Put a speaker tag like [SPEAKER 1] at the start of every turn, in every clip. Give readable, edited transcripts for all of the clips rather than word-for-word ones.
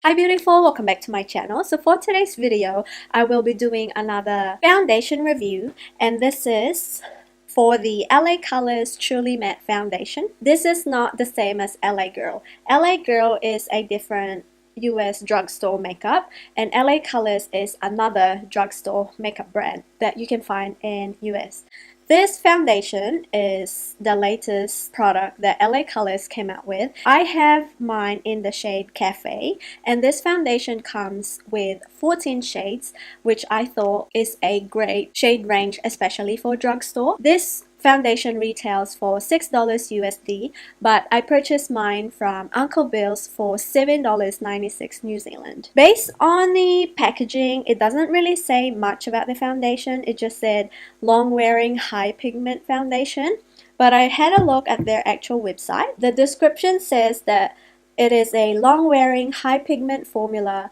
[SPEAKER 1] Hi beautiful, welcome back to my channel. So for today's video, I will be doing another foundation review, and this is for the LA Colors Truly Matte Foundation. This is not the same as LA Girl. LA Girl is a different US drugstore makeup, and LA Colors is another drugstore makeup brand that you can find in US. This foundation is the latest product that LA Colors came out with. I have mine in the shade Cafe, and this foundation comes with 14 shades, which I thought is a great shade range, especially for drugstore. This foundation retails for $6 USD, but I purchased mine from Uncle Bill's for $7.96 New Zealand. Based on the packaging, it doesn't really say much about the foundation. It just said long wearing high pigment foundation, but I had a look at their actual website. The description says that it is a long wearing high pigment formula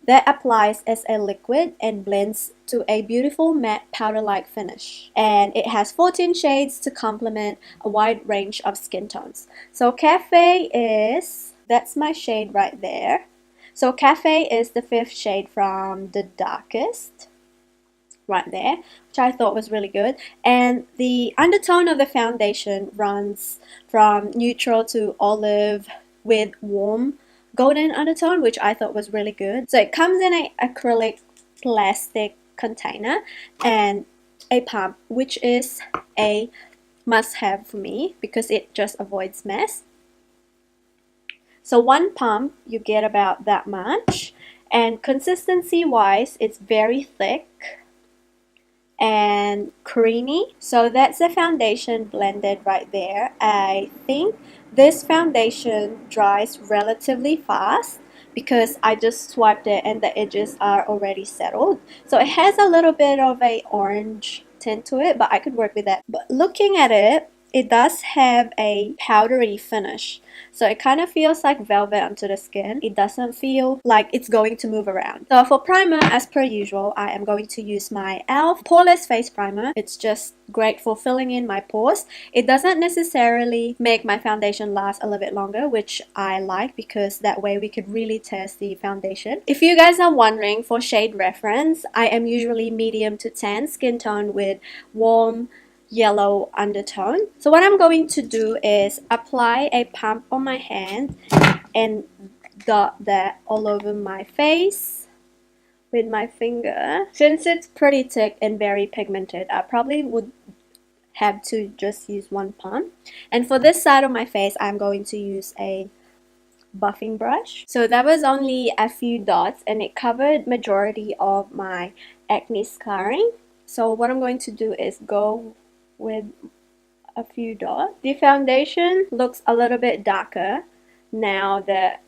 [SPEAKER 1] that applies as a liquid and blends to a beautiful matte powder-like finish. And it has 14 shades to complement a wide range of skin tones. So Cafe is, that's my shade right there. So Cafe is the 5th shade from the darkest, right there, which I thought was really good. And the undertone of the foundation runs from neutral to olive with warm golden undertone, which I thought was really good. So it comes in an acrylic plastic container and a pump, which is a must-have for me because it just avoids mess. So one pump, you get about that much, and consistency wise, it's very thick and creamy. So that's the foundation blended right there. I think this foundation dries relatively fast because I just swiped it and the edges are already settled. So it has a little bit of a orange tint to it, but I could work with that. But looking at it, it does have a powdery finish. So it kind of feels like velvet onto the skin. It doesn't feel like it's going to move around. So for primer, as per usual, I am going to use my e.l.f. Poreless Face Primer. It's just great for filling in my pores. It doesn't necessarily make my foundation last a little bit longer, which I like because that way we could really test the foundation. If you guys are wondering, for shade reference, I am usually medium to tan skin tone with warm yellow undertone. So what I'm going to do is apply a pump on my hand and dot that all over my face with my finger. Since it's pretty thick and very pigmented, I probably would have to just use one pump. And for this side of my face, I'm going to use a buffing brush. So that was only a few dots and it covered majority of my acne scarring. So what I'm going to do is go with a few dots. The foundation looks a little bit darker now that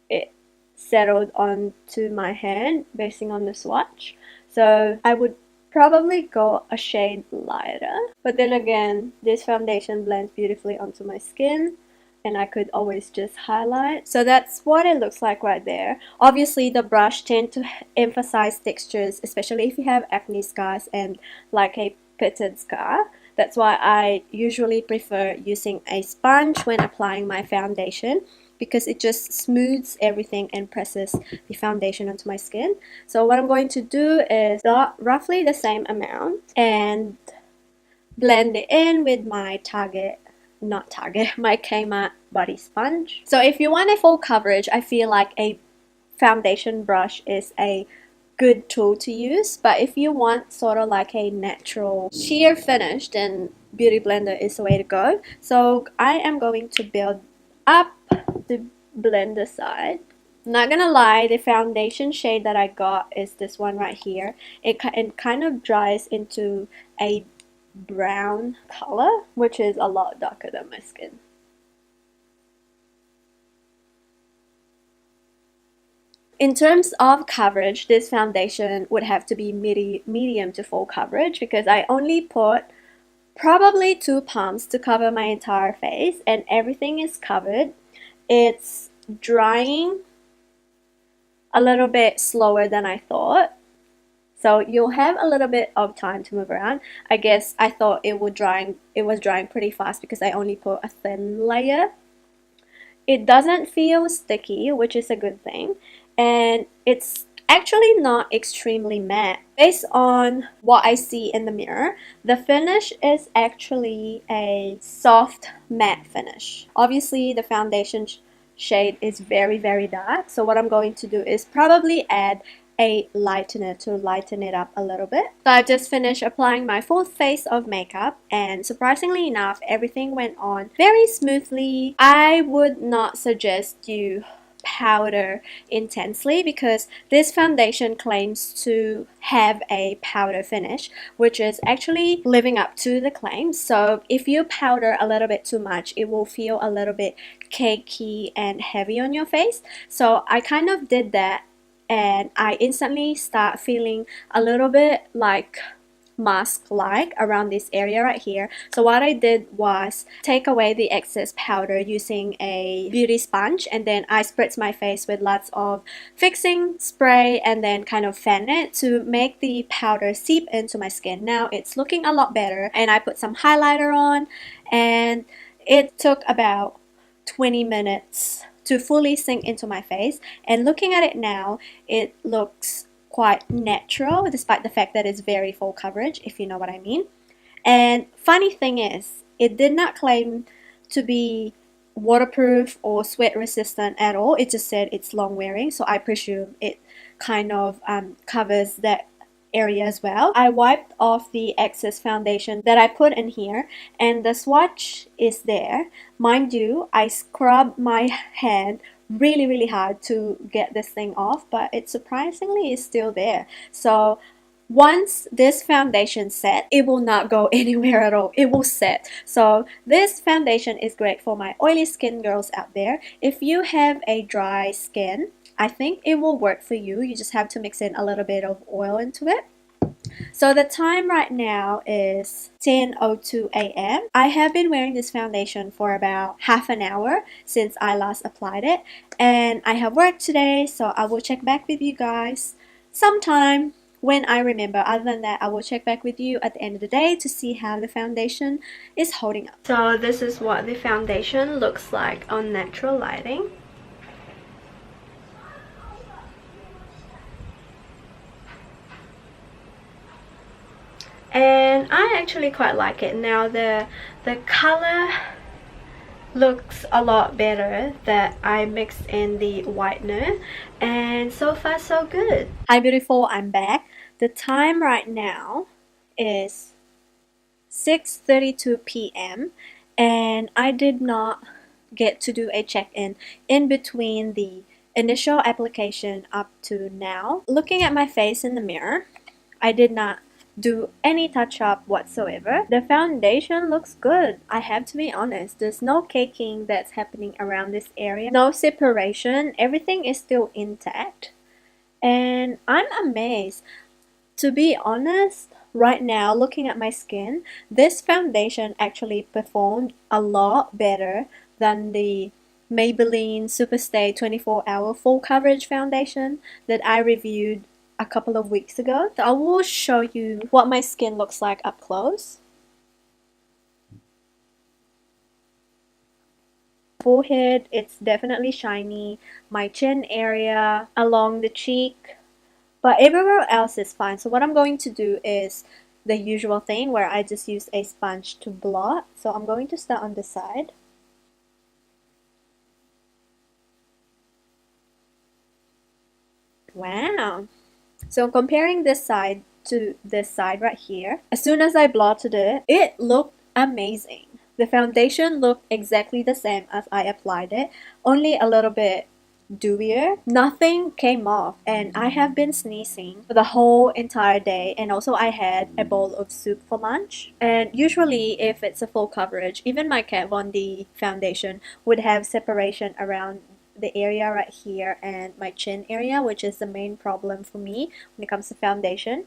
[SPEAKER 1] it settled onto my hand basing on the swatch. So I would probably go a shade lighter. But then again, this foundation blends beautifully onto my skin and I could always just highlight. So that's what it looks like right there. Obviously the brush tends to emphasize textures, especially if you have acne scars and like a pitted scar. That's why I usually prefer using a sponge when applying my foundation because it just smooths everything and presses the foundation onto my skin. So what I'm going to do is dot roughly the same amount and blend it in with my my Kmart body sponge. So if you want a full coverage, I feel like a foundation brush is a good tool to use, but if you want sort of like a natural sheer finish, then Beauty Blender is the way to go. So I am going to build up the blender side. Not gonna lie, the foundation shade that I got is this one right here. It kind of dries into a brown color, which is a lot darker than my skin. In terms of coverage, this foundation would have to be medium to full coverage because I only put probably 2 pumps to cover my entire face and everything is covered. It's drying a little bit slower than I thought. So you'll have a little bit of time to move around. I guess I thought it was drying pretty fast because I only put a thin layer. It doesn't feel sticky, which is a good thing. and it's actually not extremely matte. Based on what I see in the mirror, the finish is actually a soft matte finish. Obviously, the foundation shade is very dark, so what I'm going to do is probably add a lightener to lighten it up a little bit. So I just finished applying my full face of makeup, and surprisingly enough, everything went on very smoothly. I would not suggest you powder intensely because this foundation claims to have a powder finish, which is actually living up to the claim. So if you powder a little bit too much, it will feel a little bit cakey and heavy on your face. So I kind of did that, and I instantly start feeling a little bit like mask-like around this area right here. So what I did was take away the excess powder using a beauty sponge, and then I spritz my face with lots of fixing spray and then kind of fan it to make the powder seep into my skin. Now it's looking a lot better, and I put some highlighter on, and it took about 20 minutes to fully sink into my face, and looking at it now, it looks quite natural despite the fact that it's very full coverage, if you know what I mean. And funny thing is, it did not claim to be waterproof or sweat resistant at all. It just said it's long wearing, so I presume it kind of covers that area as well. I wiped off the excess foundation that I put in here, and the swatch is there. Mind you, I scrubbed my hand really hard to get this thing off, but it surprisingly is still there. So once this foundation set, it will not go anywhere at all. It will set. So this foundation is great for my oily skin girls out there. If you have a dry skin, I think it will work for you. You just have to mix in a little bit of oil into it. So the time right now is 10:02 a.m. I have been wearing this foundation for about half an hour since I last applied it, and I have work today, so I will check back with you guys sometime when I remember. Other than that, I will check back with you at the end of the day to see how the foundation is holding up. So this is what the foundation looks like on natural lighting. And I actually quite like it. Now the color looks a lot better that I mixed in the whitener, and so far so good. Hi beautiful, I'm back. The time right now is 6:32 p.m. and I did not get to do a check-in in between the initial application up to now. Looking at my face in the mirror, I did not do any touch-up whatsoever. The foundation looks good, I have to be honest. There's no caking that's happening around this area, no separation, everything is still intact, and I'm amazed. To be honest, right now looking at my skin, this foundation actually performed a lot better than the Maybelline Superstay 24-hour full coverage foundation that I reviewed a couple of weeks ago. So I will show you what my skin looks like up close. Forehead, it's definitely shiny. My chin area, along the cheek, but everywhere else is fine. So what I'm going to do is the usual thing where I just use a sponge to blot. So I'm going to start on this side. Wow. So comparing this side to this side right here, as soon as I blotted it, it looked amazing. The foundation looked exactly the same as I applied it, only a little bit dewier. Nothing came off, and I have been sneezing for the whole entire day, and also I had a bowl of soup for lunch. And usually if it's a full coverage, even my Kat Von D foundation would have separation around the area right here and my chin area, which is the main problem for me when it comes to foundation.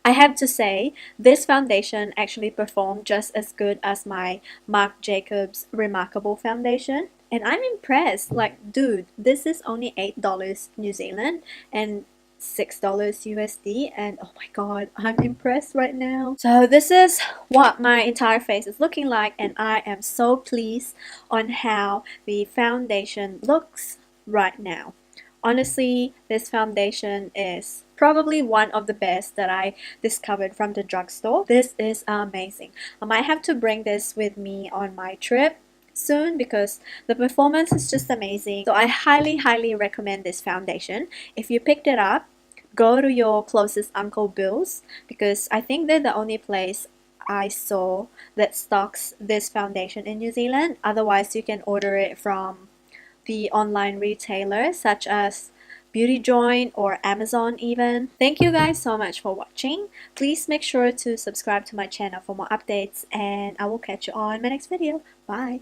[SPEAKER 1] I have to say, this foundation actually performed just as good as my Marc Jacobs Remarkable foundation, and I'm impressed. Like, dude, this is only $8 New Zealand and $6 USD, and oh my god, I'm impressed right now. So this is what my entire face is looking like, and I am so pleased on how the foundation looks right now. Honestly, this foundation is probably one of the best that I discovered from the drugstore. This is amazing. I might have to bring this with me on my trip soon because the performance is just amazing. So I highly recommend this foundation. If you picked it up, go to your closest Uncle Bill's because I think they're the only place I saw that stocks this foundation in New Zealand. Otherwise, you can order it from the online retailers such as Beauty Joint or Amazon even. Thank you guys so much for watching. Please make sure to subscribe to my channel for more updates and I will catch you on my next video. Bye!